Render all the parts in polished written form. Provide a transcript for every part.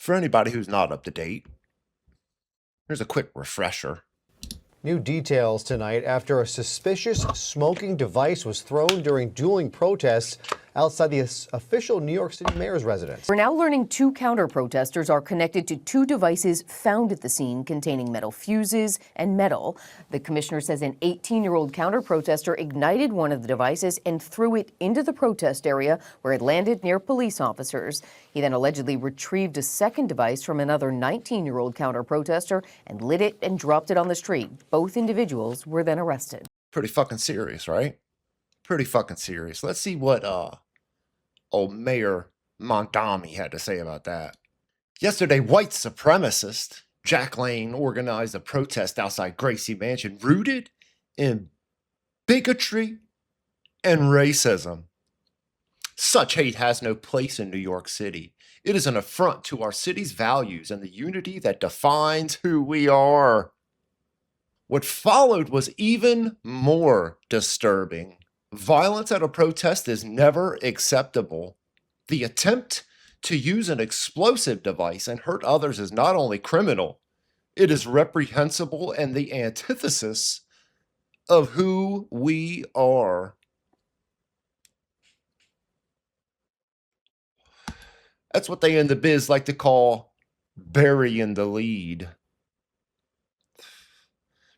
For anybody who's not up to date, here's a quick refresher. New details tonight after a suspicious smoking device was thrown during dueling protests outside the official New York City mayor's residence. We're now learning 2 counter-protesters are connected to 2 devices found at the scene containing metal fuses and metal. The commissioner says an 18-year-old counter-protester ignited one of the devices and threw it into the protest area where it landed near police officers. He then allegedly retrieved a second device from another 19-year-old counter-protester and lit it and dropped it on the street. Both individuals were then arrested. Pretty fucking serious, right? Pretty fucking serious. Let's see what old Mayor Mondami had to say about that. Yesterday, white supremacist Jack Lane organized a protest outside Gracie Mansion rooted in bigotry and racism. Such hate has no place in New York City. It is an affront to our city's values and the unity that defines who we are. What followed was even more disturbing. Violence at a protest is never acceptable. The attempt to use an explosive device and hurt others is not only criminal, it is reprehensible and the antithesis of who we are. That's what they in the biz like to call burying the lead.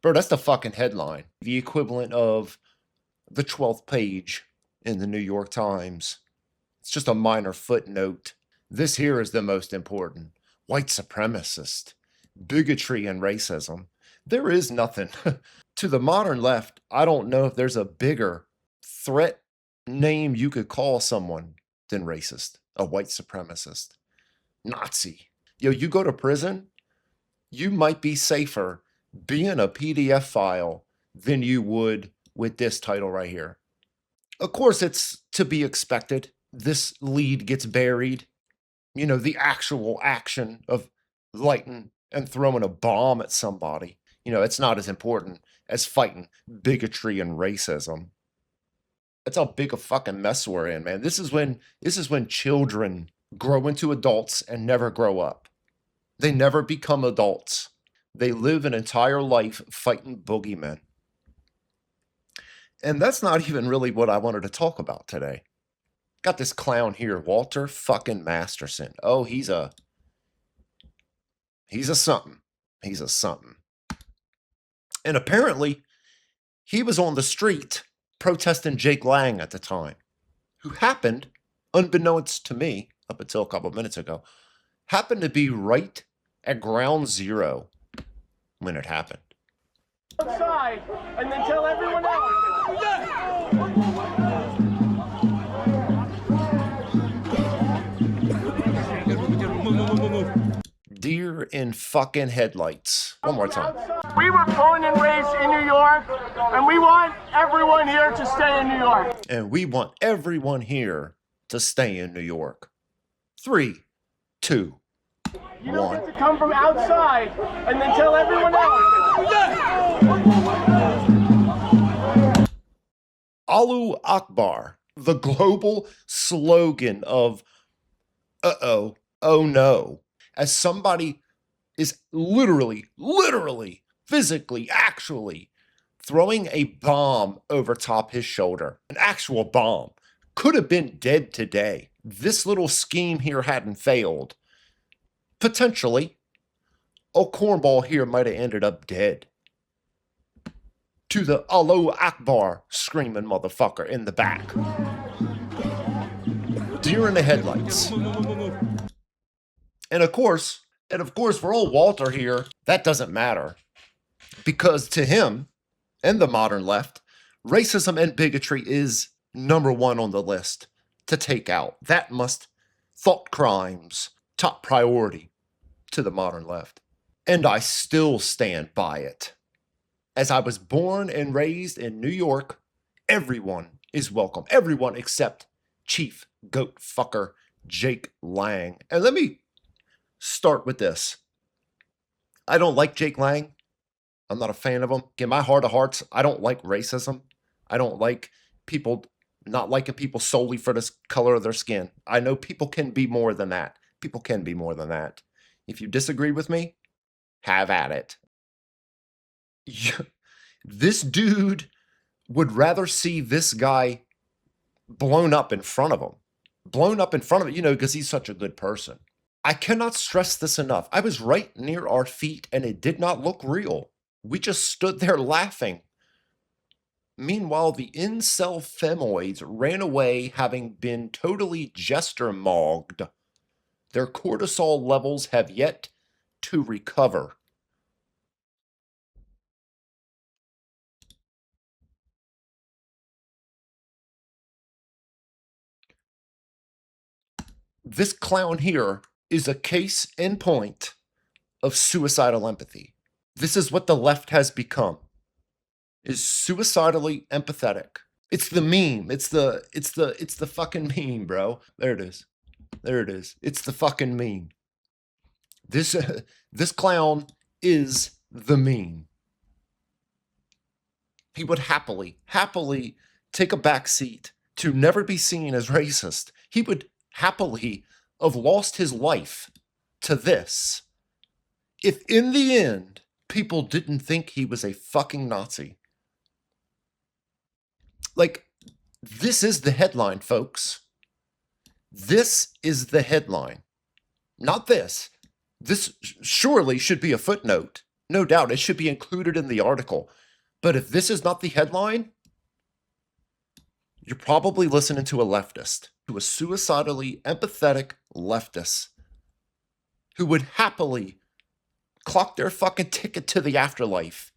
Bro, that's the fucking headline. The equivalent of the 12th page in the New York Times. It's just a minor footnote. This here is the most important. White supremacist, bigotry and racism. There is nothing. To the modern left, I don't know if there's a bigger threat name you could call someone than racist, a white supremacist, Nazi. Yo, you go to prison, you might be safer being a PDF file than you would with this title right here. Of course, it's to be expected. This lead gets buried. You know, the actual action of lighting and throwing a bomb at somebody. You know, it's not as important as fighting bigotry and racism. That's how big a fucking mess we're in, man. This is when children grow into adults and never grow up. They never become adults. They live an entire life fighting boogeymen. And that's not even really what I wanted to talk about today. Got this clown here, Walter fucking Masterson. Oh, he's a something. He's a something. And apparently, he was on the street protesting Jake Lang at the time, who happened, unbeknownst to me, up until a couple of minutes ago, happened to be right at ground zero when it happened. Outside, and then tell everyone else. Deer in fucking headlights. One more time. We were born and raised in New York, and we want everyone here to stay in New York. And we want everyone here to stay in New York. 3, 2, You don't get to come from outside and then tell everyone else. Allahu Akbar, the global slogan of oh no, as somebody is literally, physically, actually throwing a bomb over top his shoulder. An actual bomb. Could have been dead today. This little scheme here hadn't failed. Potentially, a cornball here might have ended up dead. To the Allahu Akbar screaming motherfucker in the back. Deer in the headlights. And of course, for old Walter here, that doesn't matter. Because to him, and the modern left, racism and bigotry is number 1 on the list to take out. That must, thought crimes, top priority to the modern left. And I still stand by it. As I was born and raised in New York, everyone is welcome. Everyone except Chief Goat Fucker Jake Lang. And let me start with this. I don't like Jake Lang. I'm not a fan of him. In my heart of hearts, I don't like racism. I don't like people not liking people solely for the color of their skin. I know people can be more than that. People can be more than that. If you disagree with me, have at it. This dude would rather see this guy blown up in front of him. Blown up in front of him, you know, because he's such a good person. I cannot stress this enough. I was right near our feet and it did not look real. We just stood there laughing. Meanwhile, the incel femoids ran away having been totally jester-mogged. Their cortisol levels have yet to recover. This clown here is a case in point of suicidal empathy. This is what the left has become, is suicidally empathetic. It's the meme. It's the fucking meme, bro. There it is. There it is. It's the fucking meme. This clown is the meme. He would happily take a back seat to never be seen as racist. He would happily have lost his life to this if in the end people didn't think he was a fucking Nazi. Like, this is the headline, folks. This is the headline. Not this. This surely should be a footnote. No doubt, it should be included in the article. But if this is not the headline, you're probably listening to a leftist, to a suicidally empathetic leftist who would happily clock their fucking ticket to the afterlife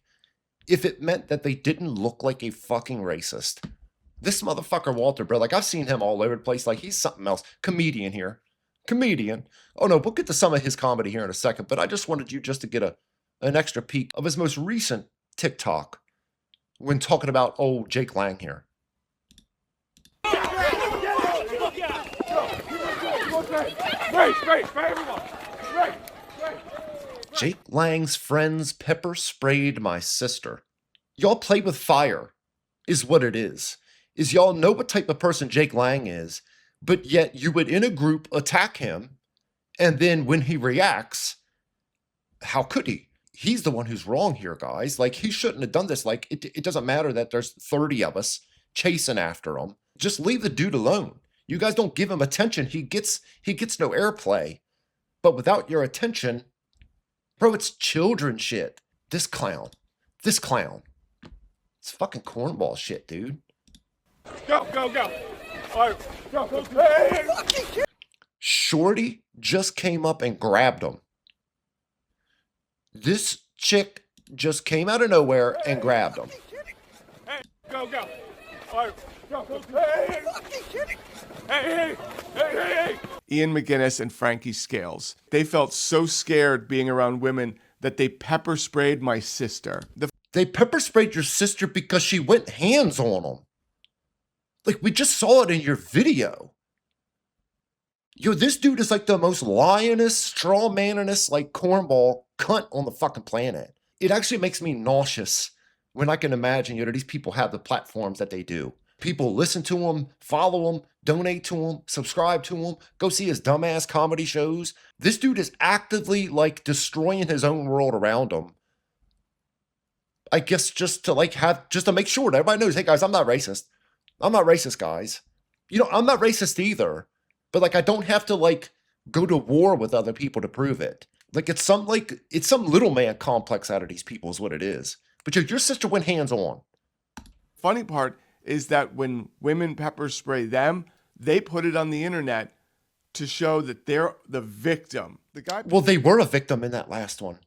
if it meant that they didn't look like a fucking racist. This motherfucker Walter, bro, like I've seen him all over the place. Like he's something else. Comedian here. Comedian. Oh no, we'll get to some of his comedy here in a second, but I just wanted you just to get an extra peek of his most recent TikTok when talking about old Jake Lang here. Jake Lang's friends pepper sprayed my sister. Y'all play with fire, is what it is. Is y'all know what type of person Jake Lang is, but yet you would in a group attack him, and then when he reacts, how could he? He's the one who's wrong here, guys. Like, he shouldn't have done this. Like, it doesn't matter that there's 30 of us chasing after him. Just leave the dude alone. You guys don't give him attention. He gets no airplay. But without your attention, bro, it's children shit. This clown. It's fucking cornball shit, dude. Go. All right, go. Hey. Shorty just came up and grabbed him. This chick just came out of nowhere and grabbed him. Hey, go. All right, go. Hey. Ian McGinnis and Frankie Scales. They felt so scared being around women that they pepper sprayed my sister. They pepper sprayed your sister because she went hands on them. Like, we just saw it in your video. Yo, this dude is like the most lioness, straw manninest, like cornball cunt on the fucking planet. It actually makes me nauseous when I can imagine, you know, these people have the platforms that they do. People listen to him, follow him, donate to him, subscribe to him, go see his dumbass comedy shows. This dude is actively like destroying his own world around him. I guess just to make sure that everybody knows, hey guys, I'm not racist. I'm not racist, guys. You know, I'm not racist either. But like, I don't have to like go to war with other people to prove it. Like, it's some little man complex out of these people is what it is. But your sister went hands on. Funny part is that when women pepper spray them, they put it on the internet to show that they're the victim. Well, they were a victim in that last one.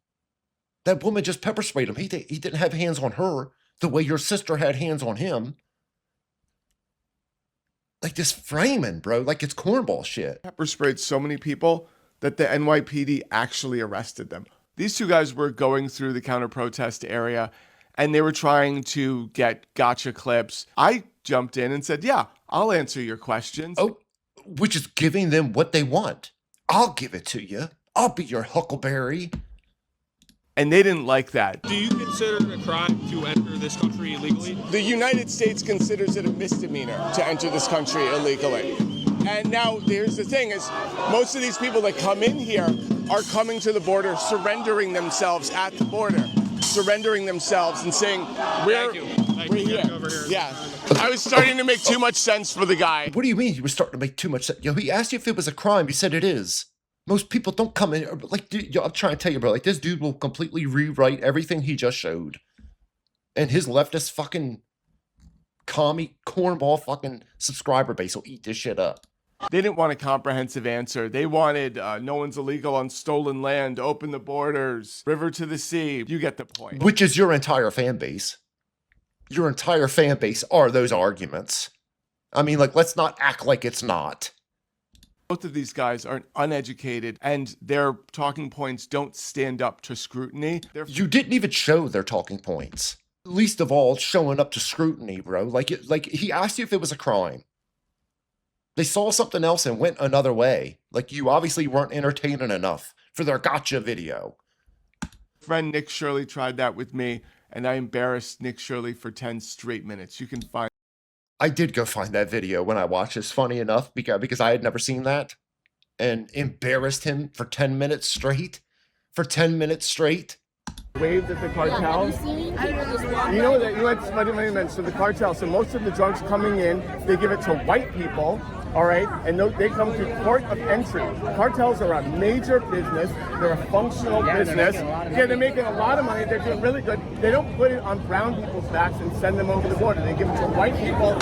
That woman just pepper sprayed him. He didn't have hands on her the way your sister had hands on him. Like, this framing, bro, like it's cornball shit. Pepper sprayed so many people that the NYPD actually arrested them. These two guys were going through the counter-protest area, and they were trying to get gotcha clips. I jumped in and said, yeah, I'll answer your questions. Oh, which is giving them what they want. I'll give it to you. I'll be your huckleberry. And they didn't like that. Do you consider it a crime to enter this country illegally? The United States considers it a misdemeanor to enter this country illegally. And now here's the thing is most of these people that come in here are coming to the border, surrendering themselves at the border, surrendering themselves and saying, we're here. Over here. Yeah. I was starting to make too much sense for the guy. What do you mean you were starting to make too much sense? Yo, he asked you if it was a crime. You said it is. Most people don't come in, like, dude, yo, I'm trying to tell you, bro, like, this dude will completely rewrite everything he just showed. And his leftist fucking commie cornball fucking subscriber base will eat this shit up. They didn't want a comprehensive answer. They wanted no one's illegal on stolen land, open the borders, river to the sea. You get the point. Which is your entire fan base. Your entire fan base are those arguments. I mean, like, let's not act like it's not. Both of these guys are uneducated, and their talking points don't stand up to scrutiny. You didn't even show their talking points. Least of all, showing up to scrutiny, bro. Like he asked you if it was a crime. They saw something else and went another way. Like, you obviously weren't entertaining enough for their gotcha video. Friend Nick Shirley tried that with me, and I embarrassed Nick Shirley for 10 straight minutes. You can find. I did go find that video when I watched this, funny enough, because I had never seen that, and embarrassed him for 10 minutes straight. For 10 minutes straight. Waved at the cartel. You know that you had somebody mentioned the cartel. So most of the drugs coming in, they give it to white people, all right, and they come through port of entry. Cartels are a major business. They're a functional business. They're making a lot of money. They're doing really good. They don't put it on brown people's backs and send them over the border. They give it to white people.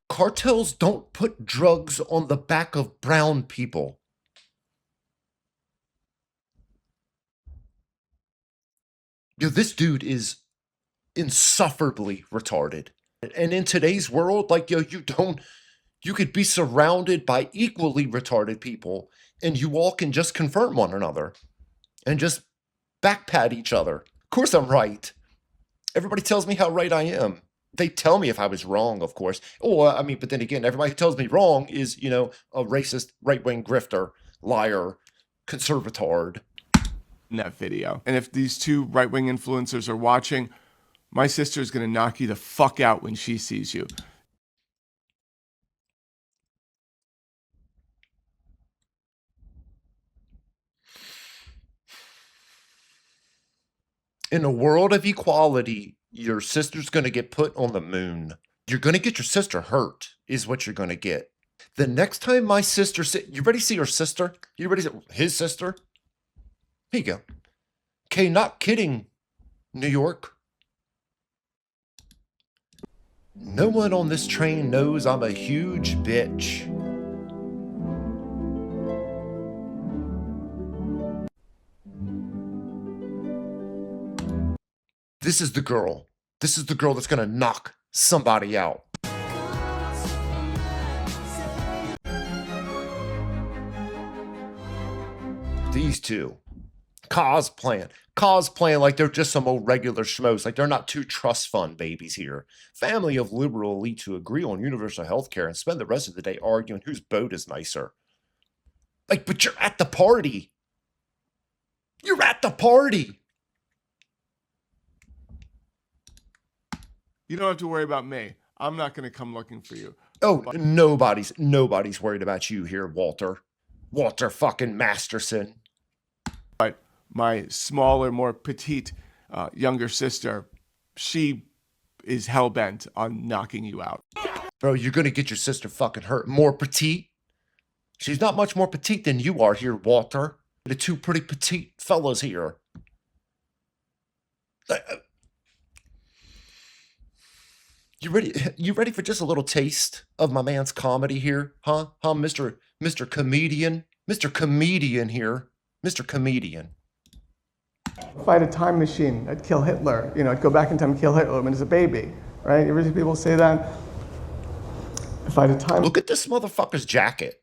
Cartels don't put drugs on the back of brown people. Yo, this dude is insufferably retarded. And in today's world, like, yo, you could be surrounded by equally retarded people and you all can just confirm one another and just backpat each other. Of course I'm right. Everybody tells me how right I am. They tell me if I was wrong, of course. Oh, I mean, but then again, everybody who tells me wrong is, you know, a racist, right-wing grifter, liar, conservatard. In that video. And if these two right-wing influencers are watching, my sister is going to knock you the fuck out when she sees you. In a world of equality, your sister's going to get put on the moon. You're going to get your sister hurt, is what you're going to get. The next time my sister, you ready to see her sister? You ready to see his sister? Here you go. Okay, not kidding, New York. No one on this train knows I'm a huge bitch. This is the girl. This is the girl that's gonna knock somebody out. These two. Cosplaying like they're just some old regular schmoes, like they're not two trust fund babies here. Family of liberal elites who agree on universal health care and spend the rest of the day arguing whose boat is nicer. Like, but you're at the party. You're at the party. You don't have to worry about me. I'm not going to come looking for you. Oh, nobody's worried about you here, Walter. Walter fucking Masterson. But my smaller, more petite younger sister, she is hell-bent on knocking you out. Bro, you're going to get your sister fucking hurt. More petite? She's not much more petite than you are here, Walter. The two pretty petite fellas here. You ready for just a little taste of my man's comedy here? Huh, Mr. Comedian? Mr. Comedian here. Mr. Comedian. If I had a time machine, I'd kill Hitler. You know, I'd go back in time and kill Hitler when he was a baby, right? You ever see people say that? If I had a time... Look at this motherfucker's jacket.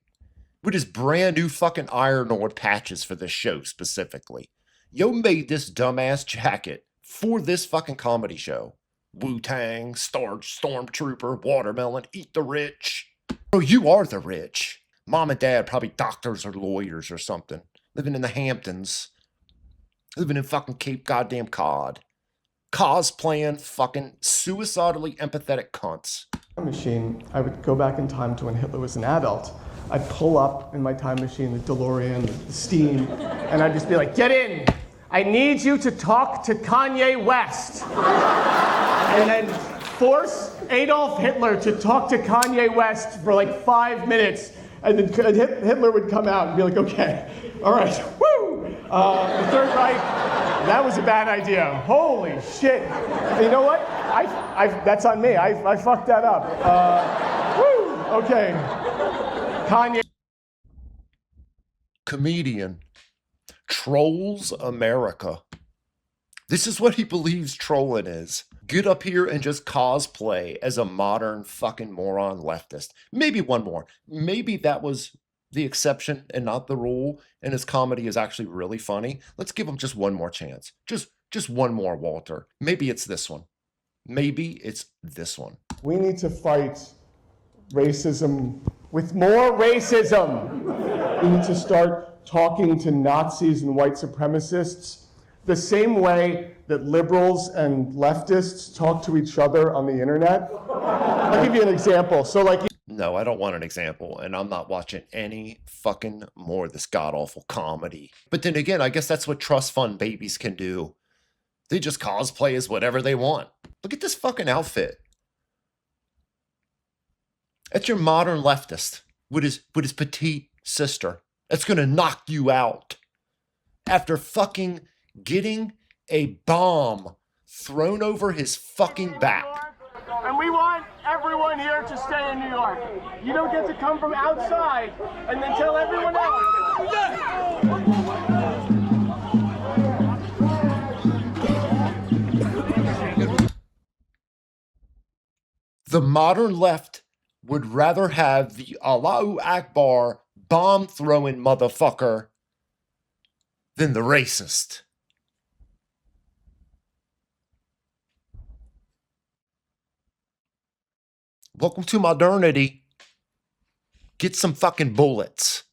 With his brand new fucking Iron Ore patches for this show specifically. Yo made this dumbass jacket for this fucking comedy show. Wu-Tang, Stormtrooper, Watermelon, Eat the Rich. Bro, you are the rich. Mom and dad probably doctors or lawyers or something. Living in the Hamptons. Living in fucking Cape Goddamn Cod. Cosplaying fucking suicidally empathetic cunts. Machine, I would go back in time to when Hitler was an adult. I'd pull up in my time machine, the DeLorean, the steam, and I'd just be like, get in. I need you to talk to Kanye West. And then force Adolf Hitler to talk to Kanye West for like 5 minutes. And then Hitler would come out and be like, okay, all right, woo! The Third Reich, that was a bad idea. Holy shit. And you know what? That's on me. I fucked that up. Woo! Okay. Kanye. Comedian trolls America. This is what he believes trolling is. Get up here and just cosplay as a modern fucking moron leftist. Maybe one more. Maybe that was the exception and not the rule, and his comedy is actually really funny. Let's give him just one more chance. Just one more, Walter. Maybe it's this one. Maybe it's this one. We need to fight racism with more racism. We need to start talking to Nazis and white supremacists the same way that liberals and leftists talk to each other on the internet. I'll give you an example. So No, I don't want an example, and I'm not watching any fucking more of this god-awful comedy. But then again, I guess that's what trust fund babies can do. They just cosplay as whatever they want. Look at this fucking outfit. That's your modern leftist with his petite sister. That's gonna knock you out after fucking getting a bomb thrown over his fucking back. And we want everyone here to stay in New York. You don't get to come from outside and then tell everyone else. The modern left would rather have the Allahu Akbar bomb-throwing motherfucker than the racist. Welcome to modernity. Get some fucking bullets.